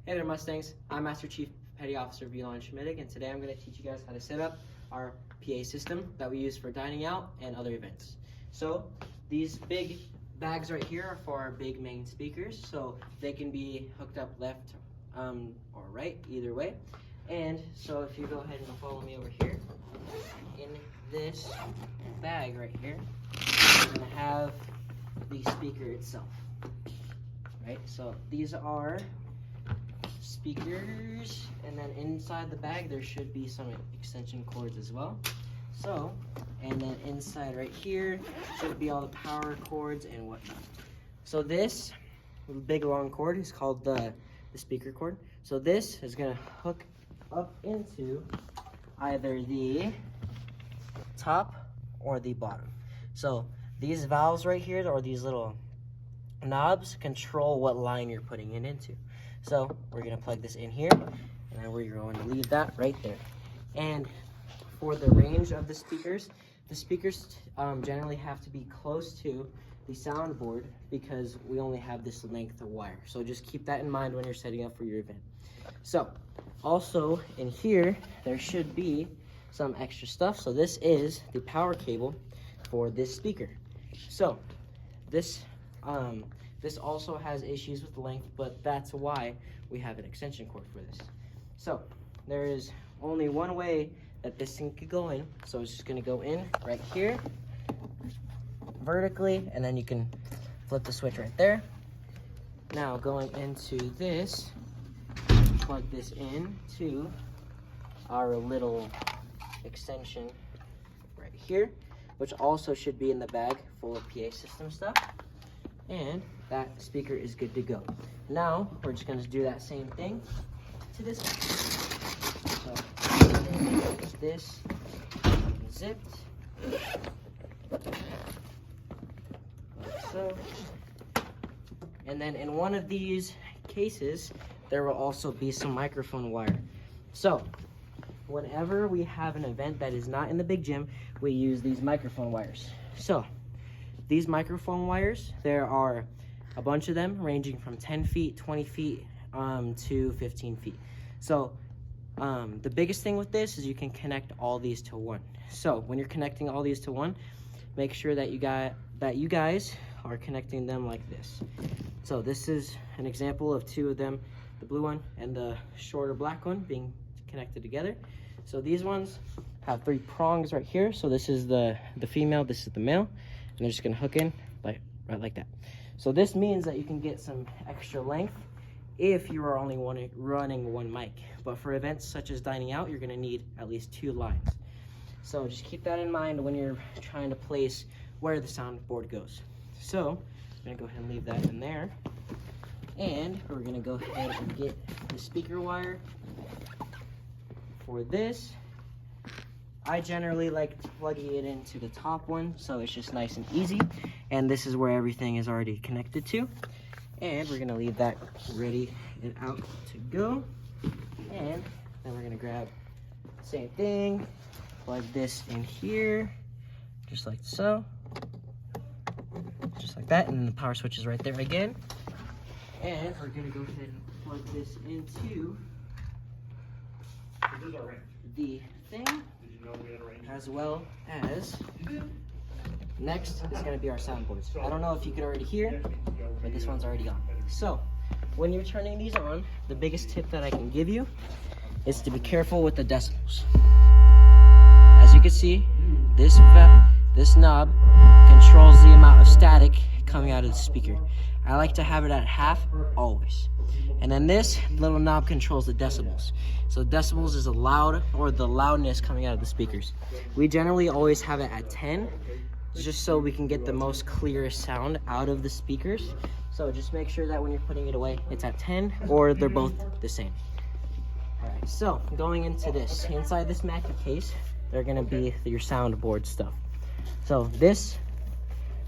Hey there, Mustangs. I'm Master Chief Petty Officer Damonte Ranch, and today I'm going to teach you guys how to set up our PA system that we use for dining out and other events. So these big bags right here are for our big main speakers, so they can be hooked up left or right, either way. And so if you go ahead and follow me over here, in this bag right here, we're going to have the speaker itself. Right, so these are speakers, and then inside the bag there should be some extension cords as well. So, and then inside right here should be all the power cords and whatnot. So this big long cord is called the speaker cord. So this is going to hook up into either the top or the bottom. So these valves right here, or these little knobs, control what line you're putting it into. So we're going to plug this in here, and then we're going to leave that right there. And for the range of the speakers generally have to be close to the soundboard because we only have this length of wire. So just keep that in mind when you're setting up for your event. So also in here there should be some extra stuff. So this is the power cable for this speaker. So this also has issues with length, but that's why we have an extension cord for this. So there is only one way that this thing could go in. So it's just going to go in right here vertically, and then you can flip the switch right there. Now going into this, plug this in to our little extension right here, which also should be in the bag full of PA system stuff. And that speaker is good to go. Now we're just going to do that same thing to this one. So this unzipped, like so. And then in one of these cases, there will also be some microphone wire. So whenever we have an event that is not in the big gym, we use these microphone wires. So these microphone wires, there are a bunch of them ranging from 10 feet, 20 feet, to 15 feet. So the biggest thing with this is you can connect all these to one. So when you're connecting all these to one, make sure that you guys are connecting them like this. So this is an example of two of them, the blue one and the shorter black one being connected together. So these ones have 3 prongs right here. So this is the female, this is the male. And they're just gonna hook in right like that. So this means that you can get some extra length if you are only running one mic. But for events such as dining out, you're gonna need at least 2 lines. So just keep that in mind when you're trying to place where the soundboard goes. So I'm gonna go ahead and leave that in there. And we're gonna go ahead and get the speaker wire for this. I generally like plugging it into the top one, so it's just nice and easy. And this is where everything is already connected to. And we're gonna leave that ready and out to go. And then we're gonna grab the same thing, plug this in here, just like so. Just like that, and then the power switch is right there again. And we're gonna go ahead and plug this into the thing, as well as next is going to be our soundboards. I don't know if you could already hear, but this one's already on. So when you're turning these on, the biggest tip that I can give you is to be careful with the decibels. As you can see, this knob controls the amount of static coming out of the speaker. I like to have it at half always. And then this little knob controls the decibels. So decibels is the loudness coming out of the speakers. We generally always have it at 10, just so we can get the most clearest sound out of the speakers. So just make sure that when you're putting it away, it's at 10 or they're both the same. All right, so going into this, inside this Mackie case, they're gonna be your soundboard stuff. So this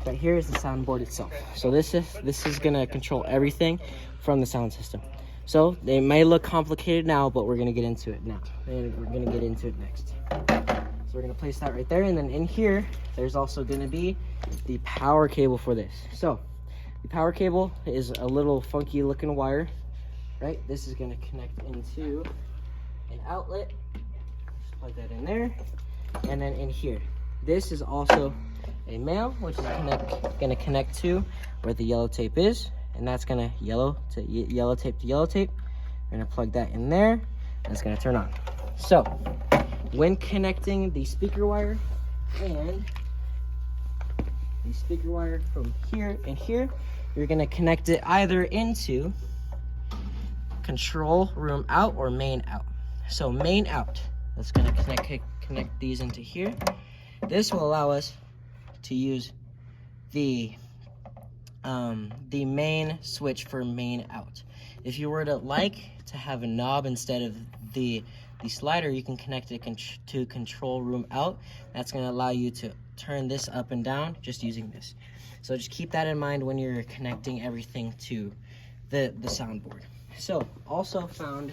right here is the soundboard itself. So this is gonna control everything from the sound system. So they may look complicated now, but we're gonna get into it now. And we're gonna get into it next. So we're gonna place that right there, and then in here, there's also gonna be the power cable for this. So the power cable is a little funky looking wire right? This is going to connect into an outlet. Just plug that in there. And then in here, this is also a male, which is going to connect to where the yellow tape is. And that's going to yellow tape to yellow tape. We're going to plug that in there, and it's going to turn on. So when connecting the speaker wire and the speaker wire from here and here, you're going to connect it either into control room out or main out. So main out, that's going to connect these into here. This will allow us to use the main switch for main out. If you were to to have a knob instead of the slider, you can connect it to control room out. That's going to allow you to turn this up and down just using this. So just keep that in mind when you're connecting everything to the soundboard. So also found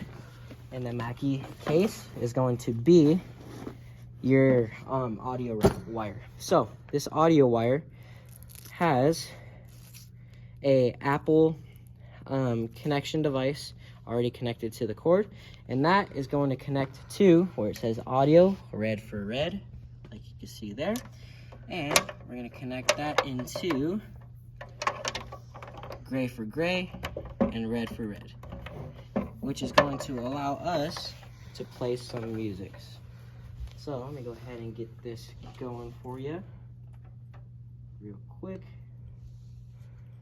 in the Mackie case is going to be your audio wire. So this audio wire has a Apple connection device already connected to the cord, and that is going to connect to where it says audio, red for red, like you can see there, and we're going to connect that into gray for gray and red for red, which is going to allow us to play some music. So let me go ahead and get this going for you real quick.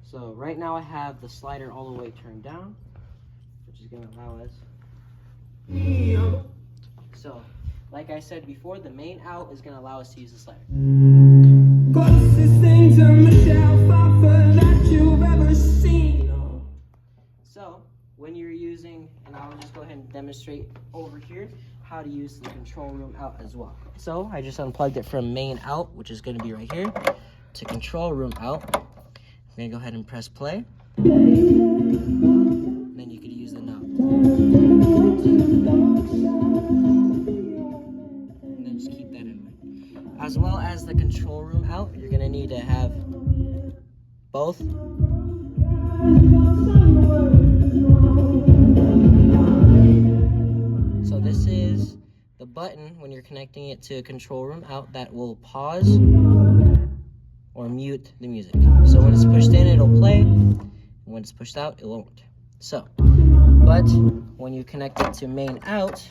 So right now I have the slider all the way turned down, which is going to allow us. So like I said before, the main out is going to allow us to use the slider. Closest thing to Michelle Pfeiffer that you've ever seen. So when you're using, and I'll just go ahead and demonstrate over here how to use the control room out as well. So I just unplugged it from main out, which is going to be right here, to control room out. I'm going to go ahead and press play. And then you could use the knob. And then just keep that in mind. As well as the control room out, you're going to need to have both. So this is the button when you're connecting it to control room out that will pause or mute the music. So when it's pushed in, it'll play, and when it's pushed out, it won't. So, but when you connect it to main out,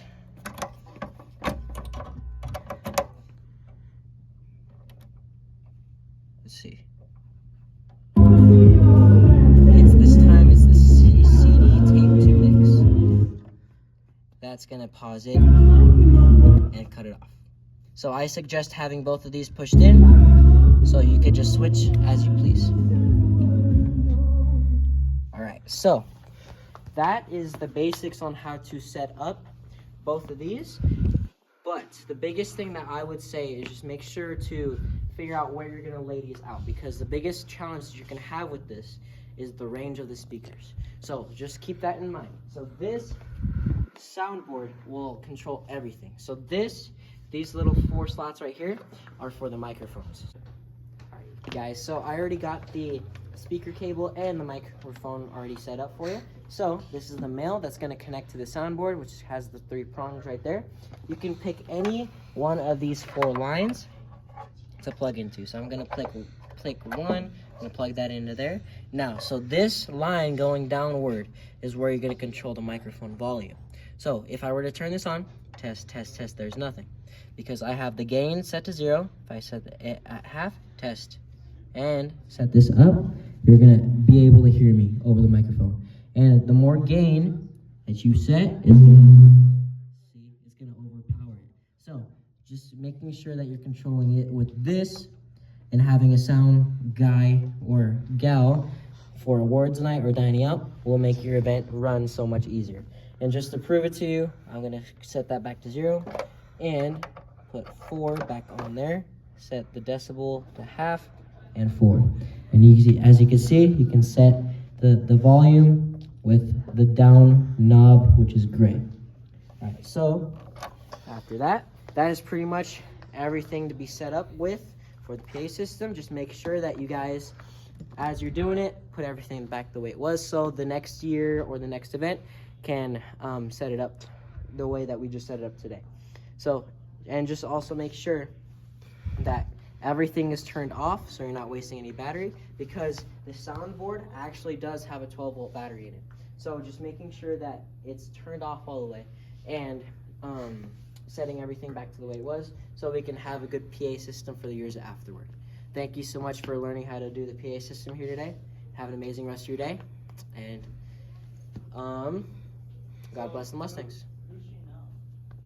let's see. This time it's the CD tape to mix. That's gonna pause it and cut it off. So I suggest having both of these pushed in, so you could just switch as you please. All right, so that is the basics on how to set up both of these. But the biggest thing that I would say is just make sure to figure out where you're gonna lay these out, because the biggest challenge that you can have with this is the range of the speakers. So just keep that in mind. So this soundboard will control everything. So these little 4 slots right here are for the microphones. All right, guys, so I already got the speaker cable and the microphone already set up for you. So this is the male that's going to connect to the soundboard, which has the 3 prongs right there. You can pick any one of these 4 lines to plug into. So I'm going to click one, I'm going to plug that into there. Now, so this line going downward is where you're going to control the microphone volume. So if I were to turn this on, test, test, test, there's nothing, because I have the gain set to 0. If I set it at half, test, and set this up, you're gonna be able to hear me over the microphone. And the more gain that you set, it's gonna overpower it. So just making sure that you're controlling it with this, and having a sound guy or gal for awards night or dining out will make your event run so much easier. And just to prove it to you, I'm gonna set that back to 0 and put 4 back on there, set the decibel to half and 4. And as you can see, you can set the volume with the down knob, which is gray. All right, so after that is pretty much everything to be set up with for the PA system. Just make sure that you guys as you're doing it, put everything back the way it was, so the next year or the next event can set it up the way that we just set it up today. So, and just also make sure that everything is turned off so you're not wasting any battery, because the soundboard actually does have a 12-volt battery in it. So just making sure that it's turned off all the way, and setting everything back to the way it was so we can have a good PA system for the years afterward. Thank you so much for learning how to do the PA system here today. Have an amazing rest of your day, and God bless the Mustangs.